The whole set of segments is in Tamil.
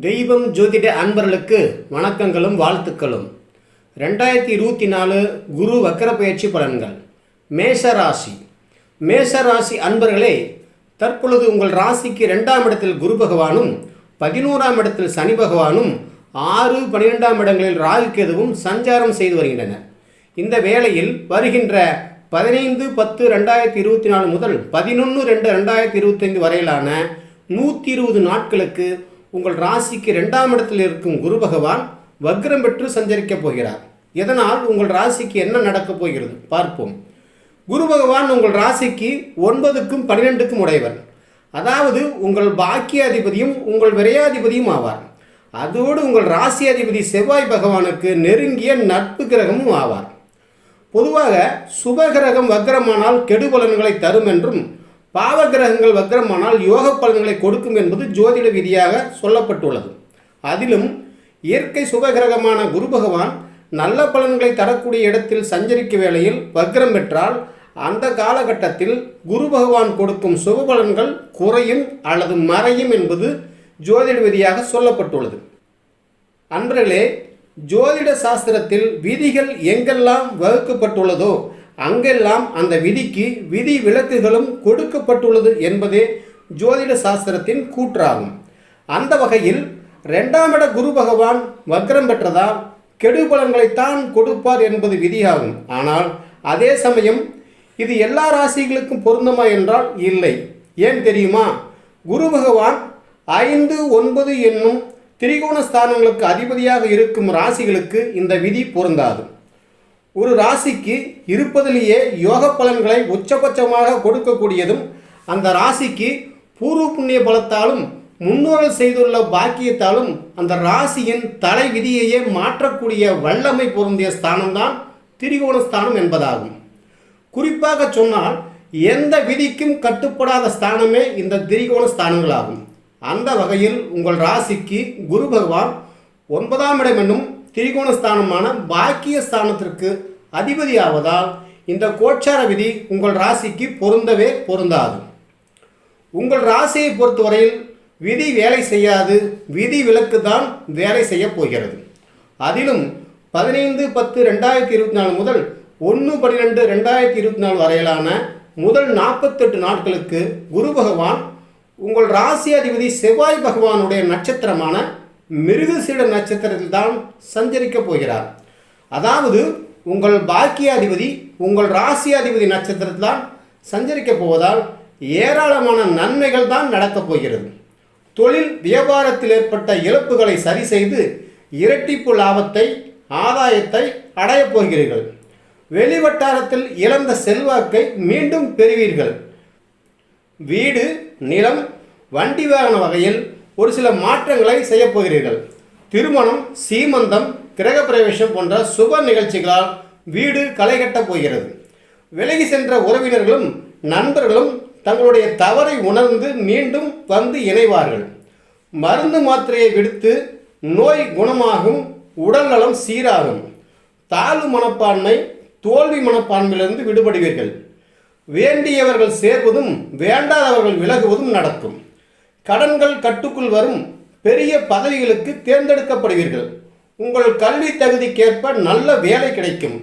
தெய்வம் ஜோதிட அன்பர்களுக்கு வணக்கங்களும் வாழ்த்துக்களும். 2024 குரு வக்கர பயிற்சி பலன்கள். மேஷராசி அன்பர்களே, தற்பொழுது உங்கள் ராசிக்கு 2ஆம் இடத்தில் குரு பகவானும் 11ஆம் இடத்தில் சனி பகவானும் 6, 12ஆம் இடங்களில் ராகு கேதுவும் சஞ்சாரம் செய்து வருகின்றனர். இந்த வேளையில் வருகின்ற 15/10/2024 முதல் 11/2/2025 வரையிலான 120 நாட்களுக்கு உங்கள் ராசிக்கு 2ஆம் இடத்தில் இருக்கும் குரு பகவான் வக்ரம் பெற்று சஞ்சரிக்கப் போகிறார். இதனால் உங்கள் ராசிக்கு என்ன நடக்கப் போகிறது பார்ப்போம். குரு பகவான் உங்கள் ராசிக்கு 9க்கும் 12க்கும் உடையவர். அதாவது உங்கள் பாக்கியாதிபதியும் உங்கள் விரையாதிபதியும் ஆவார். அதோடு உங்கள் ராசி அதிபதி செவ்வாய் பகவானுக்கு நெருங்கிய நட்பு கிரகமும் ஆவார். பொதுவாக சுபகிரகம் வக்ரமானால் கெடு பலன்களை தரும் என்றும், பாவகிரகங்கள் வக்ரமானால் யோக பலன்களை கொடுக்கும் என்பது ஜோதிட விதியாக சொல்லப்பட்டுள்ளது. அதிலும் இயற்கை சுபகிரகமான குரு பகவான் நல்ல பலன்களை தரக்கூடிய இடத்தில் சஞ்சரிக்க வேளையில் வக்ரம் பெற்றால் அந்த காலகட்டத்தில் குரு பகவான் கொடுக்கும் சுப பலன்கள் குறையும் அல்லது மறையும் என்பது ஜோதிட விதியாக சொல்லப்பட்டுள்ளது. அன்பர்களே, ஜோதிட சாஸ்திரத்தில் விதிகள் எங்கெல்லாம் வகுக்கப்பட்டுள்ளதோ அங்கெல்லாம் அந்த விதிக்கு விதி விலக்குகளும் கொடுக்கப்பட்டுள்ளது என்பதே ஜோதிட சாஸ்திரத்தின் கூற்றாகும். அந்த வகையில் 2ஆம் இட குரு பகவான் வக்ரம் பெற்றதால் கெடு பலன்களைத்தான் கொடுப்பார் என்பது விதியாகும். ஆனால் அதே சமயம் இது எல்லா ராசிகளுக்கும் பொருந்துமா என்றால் இல்லை. ஏன் தெரியுமா? குரு பகவான் 5, 9 என்னும் திரிகோண ஸ்தானங்களுக்கு அதிபதியாக இருக்கும் ராசிகளுக்கு இந்த விதி பொருந்தாது. ஒரு ராசிக்கு இருப்பதிலேயே யோக பலன்களை உச்சபட்சமாக கொடுக்கக்கூடியதும், அந்த ராசிக்கு பூர்வ புண்ணிய பலத்தாலும் முன்னோர்கள் செய்துள்ள பாக்கியத்தாலும் அந்த ராசியின் தலை விதியையே மாற்றக்கூடிய வல்லமை பொருந்திய ஸ்தானம்தான் திரிகோண ஸ்தானம் என்பதாகும். குறிப்பாக சொன்னால் எந்த விதிக்கும் கட்டுப்படாத ஸ்தானமே இந்த திரிகோண ஸ்தானங்களாகும். அந்த வகையில் உங்கள் ராசிக்கு குரு பகவான் 9ஆம் இடம் என்னும் திரிகோண ஸ்தானமான பாக்கிய ஸ்தானத்திற்கு அதிபதி ஆவதால் இந்த கோச்சார விதி உங்கள் ராசிக்கு பொருந்தவே பொருந்தாது. உங்கள் ராசியை பொறுத்தவரையில் விதி வேலை செய்யாது, விதி விலக்கு தான் வேலை செய்ய போகிறது. அதிலும் 15/10/2024 முதல் 1/12/2024 வரையிலான முதல் 48 நாட்களுக்கு குரு பகவான் உங்கள் ராசி அதிபதி செவ்வாய் பகவானுடைய நட்சத்திரமான மிருகசீட நட்சத்திரத்தில் தான் சஞ்சரிக்கப் போகிறார். அதாவது உங்கள் பாக்கியாதிபதி உங்கள் ராசி அதிபதி நட்சத்திரத்தில் தான் சஞ்சரிக்கப் போவதால் ஏராளமான நன்மைகள் தான் நடக்கப் போகிறது. தொழில் வியாபாரத்தில் ஏற்பட்ட இழப்புகளை சரி செய்து இரட்டிப்பு லாபத்தை ஆதாயத்தை அடையப் போகிறீர்கள். வெளிவட்டாரத்தில் இழந்த செல்வாக்கை மீண்டும் பெறுவீர்கள். வீடு, நிலம், வண்டி வாகன வகையில் ஒரு சில மாற்றங்களை செய்யப் போகிறீர்கள். திருமணம், சீமந்தம், கிரகப்பிரவேசம் போன்ற சுப நிகழ்ச்சிகளால் வீடு களை கட்டப் போகிறது. விலகி சென்ற உறவினர்களும் நண்பர்களும் தங்களுடைய தவறை உணர்ந்து மீண்டும் வந்து இணைவார்கள். மருந்து மாத்திரையை விடுத்து நோய் குணமாகும், உடல் நலம் சீராகும். தாழ்வு மனப்பான்மை, தோல்வி மனப்பான்மையிலிருந்து விடுபடுவீர்கள். வேண்டியவர்கள் சேர்வதும் வேண்டாதவர்கள் விலகுவதும் நடக்கும். கடன்கள் கட்டுக்குள் வரும். பெரிய பதவிகளுக்கு தேர்ந்தெடுக்கப்படுவீர்கள். உங்கள் கல்வி தகுதிக்கேற்ப நல்ல வேலை கிடைக்கும்.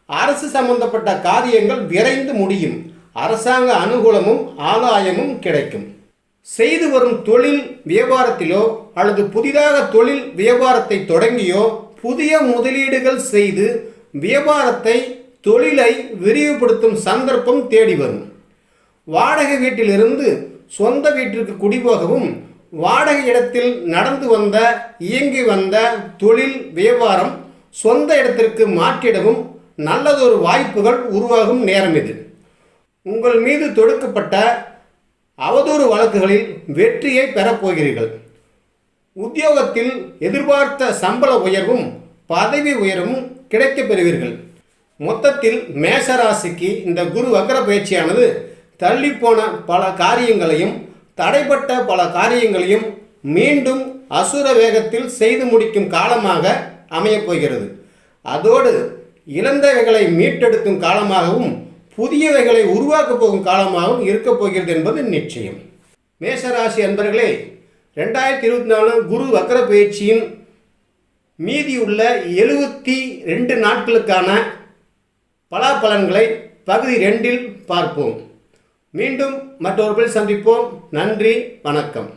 அரசு சம்பந்தப்பட்ட காரியங்கள் விரைந்து முடியும். அரசாங்க அனுகூலமும் ஆதாயமும் கிடைக்கும். செய்து வரும் தொழில் வியாபாரத்திலோ அல்லது புதிதாக தொழில் வியாபாரத்தை தொடங்கியோ புதிய முதலீடுகள் செய்து வியாபாரத்தை தொழிலை விரிவுபடுத்தும் சந்தர்ப்பம் தேடி வரும். வாடகை வீட்டிலிருந்து சொந்த வீட்டிற்கு குடிபோகவும், வாடகை இடத்தில் நடந்து வந்த இயங்கி வந்த தொழில் வியாபாரம் சொந்த இடத்திற்கு மாற்றிடவும் நல்லதொரு வாய்ப்புகள் உருவாகும் நேரம் இது. உங்கள் மீது தொடுக்கப்பட்ட அவதூறு வழக்குகளில் வெற்றியை பெறப்போகிறீர்கள். உத்தியோகத்தில் எதிர்பார்த்த சம்பள உயர்வும் பதவி உயர்வும் கிடைக்கப் பெறுவீர்கள். மொத்தத்தில் மேஷராசிக்கு இந்த குரு வக்ர பயிற்சியானது தள்ளிப்போன பல காரியங்களையும் தடைப்பட்ட பல காரியங்களையும் மீண்டும் அசுர வேகத்தில் செய்து முடிக்கும் காலமாக அமையப் போகிறது. அதோடு இழந்தவைகளை மீட்டெடுக்கும் காலமாகவும் புதியவைகளை உருவாக்கப் போகும் காலமாகவும் இருக்கப் போகிறது என்பது நிச்சயம். மேஷராசி அன்பர்களே, 2024 குரு வக்ர பயிற்சியின் மீதியுள்ள 72 நாட்களுக்கான பலாபலன்களை பகுதி 2 பார்ப்போம். மீண்டும் மற்றொரு சந்திப்போம். நன்றி, வணக்கம்.